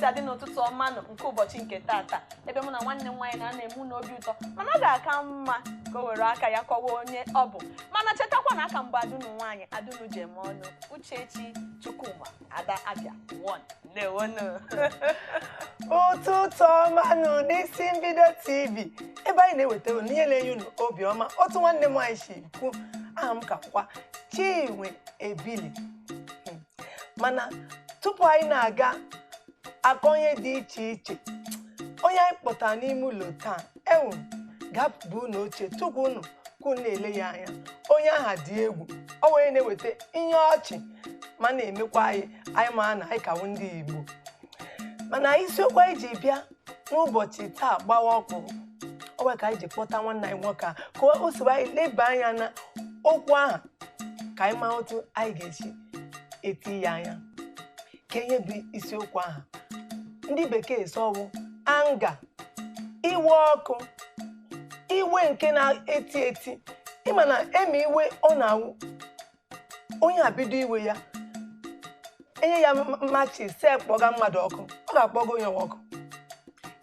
Adị n'ụtụtụ ọma nke ụbọchị nke tata ebe mụ na nwanne m nwaanyị na-eme n'obi ụtọ mana ọ ga-aka mma ka o were aka ya kọwa onye ọ bụ mana chetakwa na aka mbụ Adunu nwaanyị Adunu jem ọnụ Uchechi Chukwuma Ada Abia 1 lewonu ụtụtụ ọma n'isi Mbido TV ebe anyị na-ewetara n'ihe na-enye unu obi ọma otu nwanne m nwaanyị si kwu aha m ka kwa Chinwe Ebili mana tupu anyị na-aga akonye dị iche iche onye anyị kpọtara n'ime ụlọ taa enwe ga-abụ n'oche tupu unu ka unu na-ele ya anya onye aha dị egwu ọ wee na-eweta ihe ọchị ma na-emekwa anyị ma na anyị kawo ndị Igbo mana isiokwu anyị ji bịa n'ụbọchị taa gbawa ọkụ ọ wee ka anyị ji kpọta nwanne anyị nwoke a ka o si anyị leba anya na okwu aha ka anyị maa otu anyị ga-esi eti ya anya ka ihe bụ isiokwu aha ndị bekee sọwụ anga iwe ọkụ iwe nke na-eti eti ịma na eme iwe ọ na-awụ onye abido iwe ya enye ya mmachi se kpọga mmadụ ọkụ ọ ga-akpọga onye ọkụ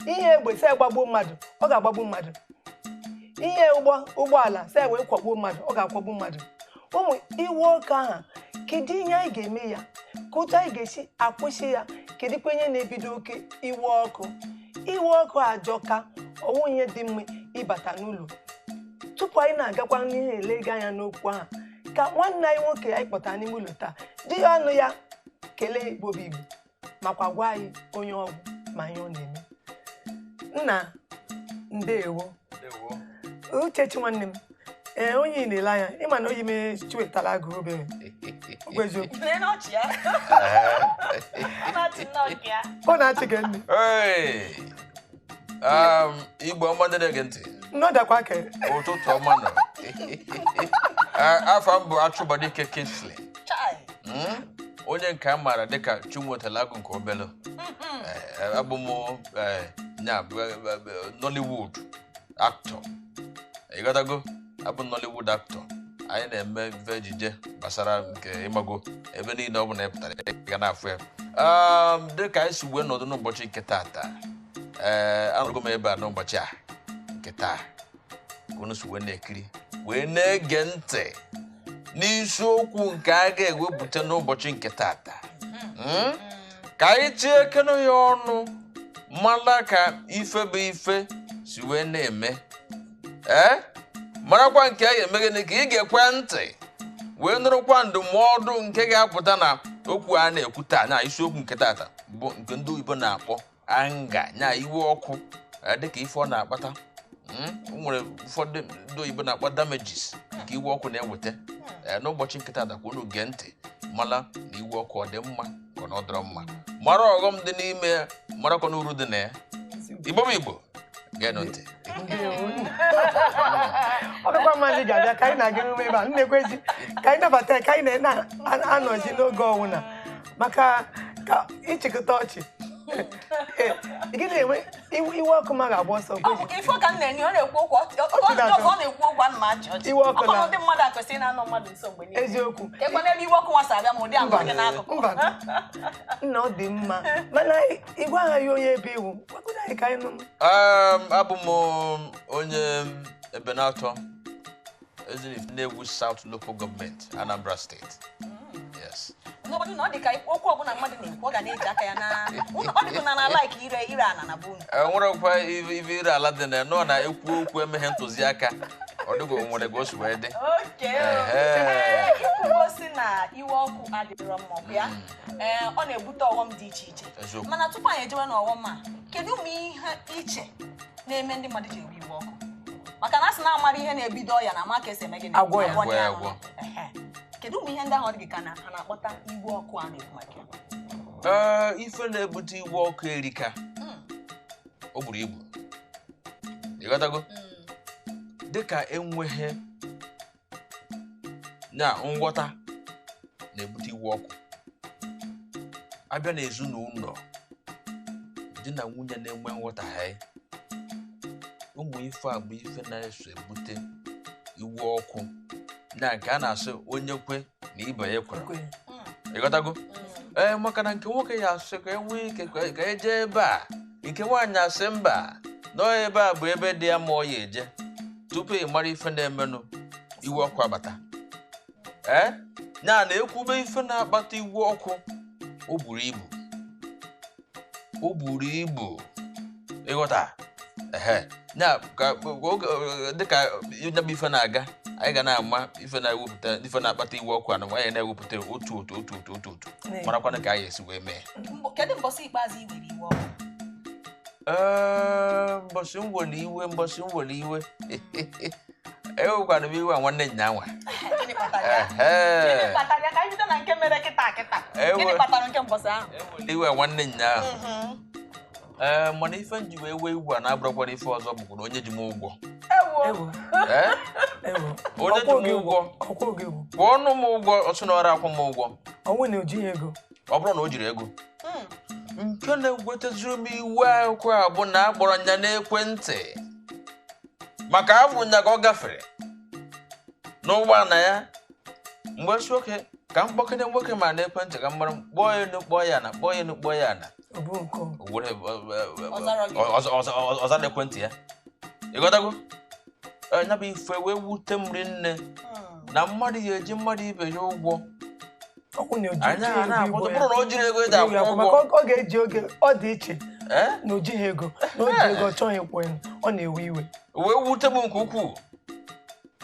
ihe egbe se gbagbuo mmadụ ọ ga-agbagbu mmadụ ihe ụgbọala se wee kwọgbuo mmadụ ọ ga-akwọgbu mmadụ ụmụ iwe ọkụ aha kedu ihe anyị ga-eme ya ka otu anyị ga-esi akwụsị ya kedu kwenye na-ebido oke iwe ọkụ ajọka ọwụ ihe dị mma ịbata n'ụlọ tupu anyị na-agakwa n'ihe elega anya n'okwu ahụ ka nwanne anyị nwoke anyị kpọtara n'ime ụlọ taa ji ya ọnụ ya kelee Igbo makwa gwa anyị onye ọgwụ ma ihe ọ na-eme nna ndeewo Uchechi nwanne m onye na-ele anya ịma na oyi mee chiwetara agụ obere ọ na-achị gị nne Igbo ọma ndị na-ege ntị nnọdakwa ke ụtụtụ ọma nọ afọ m bụ Achụbadike Kingsley onye nke a maara dịka Chinwetala Agụ nke obele abụ m Nollywood actor ịghọtago abụ Nollywood actor anyị na-eme ife ejije gbasara nke ịmago ebe niile ọ bụ na ịpụtara ga na-afụ ya dịka anyị si wee nọdụ n'ụbọchị nke taata anọgo m ebe a n'ụbọchị a nke taa unu si wee na-ekiri wee na-ege ntị n'isiokwu nke a ga-ewepụta n'ụbọchị nke taata ka anyị tie ekene ya ọnụ mara ka ife bụ ife si wee na-eme marakwa nke a ga-eme gịnị ka ị ga-ekwe ntị wee nụrụkwa ndụmọdụ nke ga-apụta na okwu a na-ekwu taa na isiokwu nke taata bụ nke ndị oyibo na-akpọ anga nya iwe ọkụ dịka ife ọ na-akpata nwere ụfọdụ ndị oyibo na-akpọ damages nke iwe ọkụ na-eweta n'ụbọchị nke taata kwa unu gee ntị mara na iwe ọkụ ọ dị mma ka ọ dọrọ mma mara ọghọm dị n'ime ya marakwa na uru dị na ya Igbo bụ Igbo geenụ ntị ọ dịkwa mmadụ ga-abịa ka anyị na-aga emume ebe a nnekwezi ka anyị nabata ka anyị na-anọzi n'oge ọnwụna maka ka ịchịkọta ọchị gị na-enwe iwe ọkụ ma ga-agba ọsọ ifo ka m na-enye ọ na-ekwu okwu ọ na-ekwu okwu a ma achị ọchị iwe ọkụ na ndị mmadụ akwesịrị na-anọ mmadụ nso mgbe niile eziokwu ekwe n'ebe iwe ọkụ nwasa abịa ma ụdị agwa gị n'akụkụ nna ọ dị mma mana igwe aghaghị onye ebe iwu gwagodo anyị ka anyị nụ abụ m onye Ebenatọ Nnewi South Local Government Anambra State yes n'obodo na ọ dị ka okwu ọbụla mmadụ na-ekwu ọ ga na-eji aka ya na ọ dịkwa na like ire ala na bụ enwerekwa ive ire ala dị na nọ na ekwu okwu emeghe ntụziaka ọ dịgo nwere ka o si wee dị ikwugosi na iwe ọkụ adịrọ mma ọ bịa ọ na-ebute ọghọm dị iche iche mana tupu anyị ejewe n'ọghọm a kedu ụmụ ihe iche na-eme ndị mmadụ ji ewe iwe ọkụ maka na asị na-amara ihe na-ebido ọya na ama ka esi eme gị agwọ ya kedu ụmụ ihe ndị ahụ ọ dị ka na-akpọta iwe ọkụ a na-ekwu maka ya ife na-ebute iwe ọkụ erika o buru ibu ịghọtago dịka enweghị na ngwọta na-ebute iwe ọkụ abịa na ezinụlọ di na nwunye na-enwe nghọtahie ụmụ ife a bụ ife na-eso ebute iwe ọkụ na nke a na-asị onye kwe na ibe ya kwere Ekwe. ịghọtago maka na nke nwoke ya asị ka enwee ike ka eje ebe a nke nwaanyị asị mba nọọ ebe a bụ ebe dị ya ma ọ ya eje tupu ị mara ife na-emenụ iwe ọkụ abata ya na-ekwube ife na-akpata iwe ọkụ o buru ibu ịghọta dịka nyabụ ife na-aga anyị ga na-ama ife na-ewepụta ife na-akpata iwe ọkụ na nwaanyị na-ewepụta otu marakwana ka anyị esi wee mee Kedu mbọsị ikpeazụ i were iwe ọkụ? mbọsị m were iwe ewekwana m iwe a nwanne nya nwa Gịnị kpatara ya? Gịnị kpatara ya? Ka anyị bido na nke mere kịta. Gịnị kpatara nke mbọsị ahụ? ewere iwe a nwanne nya ahụ mana ife nji wee wee ugbu a na-abụrụkwara ife ọzọ bụkwara onye ji m ụgwọ Ewo. onye ji m ụgwọ kwụọ ọnụ m ụgwọ ọsụ na ọrụ akwụ m ụgwọ ọnwụ na ojighị ego ọ bụrụ na o jiri ego nke na-egwetaziri m iwe akwụkwọ a bụ na akpọrọ nya n'ekwentị maka afọ nya ka ọ gafere n'ụgbọala ya mgbe si oke ka m kpọkene nwoke ma n'ekwentị ka m mara kpọọ ya enu kpọọ ya na ọzara ekwentị ya ịghọtago nya bụ ife wee wute m rinne na mmadụ ya eji mmadụ ibe ya ụgwọ anya na-akwụta bụrụ na o jiri ego eji akwụ ụgwọ ọ ga-eji oge ọ dị iche na o jighị ego na o ji ego ọ chọghị ịkwụ ya ọ na-ewe iwe wee wute m nke ukwuu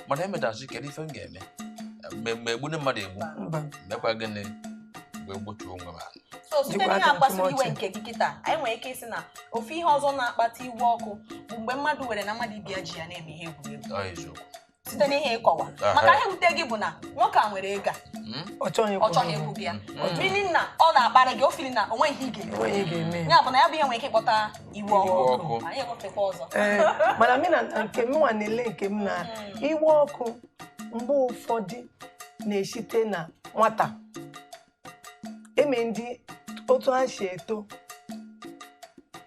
mana emedasị kedu ife m ga-eme mgbe egbune mmadụ egbu mekwa gịnị wee gbutuo onwe m So site n'ihe akpasịrị iwe nke gị kịta anyị nwere ike isi na ofu ihe ọzọ na-akpata iwe ọkụ bụ mgbe mmadụ were na mmadụ ibia ji ya na-eme ihe egwuregwu site n'ihe ịkọwa maka ihe wute gị bụ na nwoke a nwere ego ọ chọghị ịkwụ gị ya meaning na ọ na-akparị gị o fili na onwe ihe ị ga-eme ya bụ na ya bụ ihe nwere ike ịkpọta iwe ọkụ anyị ewepụtakwa ọzọ mana mị na nke m nwa na-ele nke m na iwe ọkụ mgbe ụfọdụ na-esite na nwata eme ndị otu ha si eto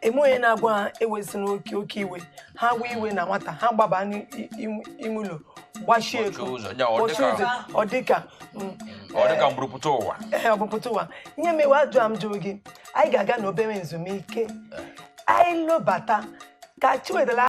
eme onye na-agwa ha ewezina oke iwe ha wee iwe na nwata ha gbaba n'ime ụlọ gbachie eko ọ dịka mgbụrụpụta ụwa ọbụpụta ụwa ihe mewe ajụ m jụrụ gị anyị ga-aga n'obere ezumike anyị lobata ka Chiwedela